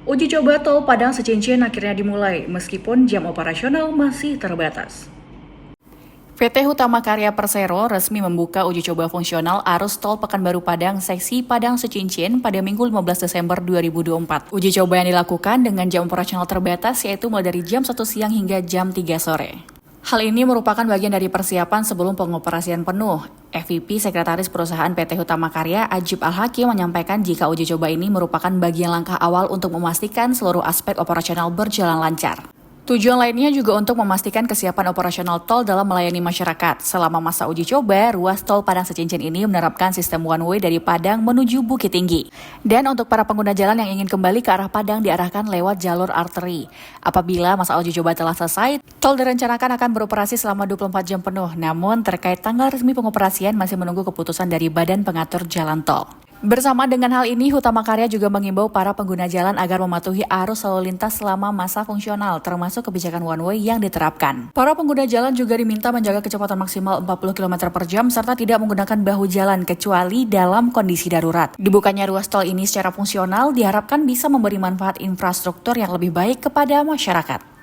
Uji coba tol Padang Secincin akhirnya dimulai, meskipun jam operasional masih terbatas. PT Hutama Karya Persero resmi membuka uji coba fungsional arus tol Pekanbaru Padang seksi Padang Secincin pada Minggu 15 Desember 2024. Uji coba yang dilakukan dengan jam operasional terbatas yaitu mulai dari jam 1 siang hingga jam 3 sore. Hal ini merupakan bagian dari persiapan sebelum pengoperasian penuh. FVP Sekretaris Perusahaan PT Hutama Karya Ajib Al-Hakim menyampaikan jika uji coba ini merupakan bagian langkah awal untuk memastikan seluruh aspek operasional berjalan lancar. Tujuan lainnya juga untuk memastikan kesiapan operasional tol dalam melayani masyarakat. Selama masa uji coba, ruas tol Padang Secincin ini menerapkan sistem one way dari Padang menuju Bukit Tinggi. Dan untuk para pengguna jalan yang ingin kembali ke arah Padang diarahkan lewat jalur arteri. Apabila masa uji coba telah selesai, tol direncanakan akan beroperasi selama 24 jam penuh. Namun terkait tanggal resmi pengoperasian masih menunggu keputusan dari Badan Pengatur Jalan Tol. Bersama dengan hal ini, Hutama Karya juga mengimbau para pengguna jalan agar mematuhi arus lalu lintas selama masa fungsional, termasuk kebijakan one way yang diterapkan. Para pengguna jalan juga diminta menjaga kecepatan maksimal 40 km per jam serta tidak menggunakan bahu jalan kecuali dalam kondisi darurat. Dibukanya ruas tol ini secara fungsional diharapkan bisa memberi manfaat infrastruktur yang lebih baik kepada masyarakat.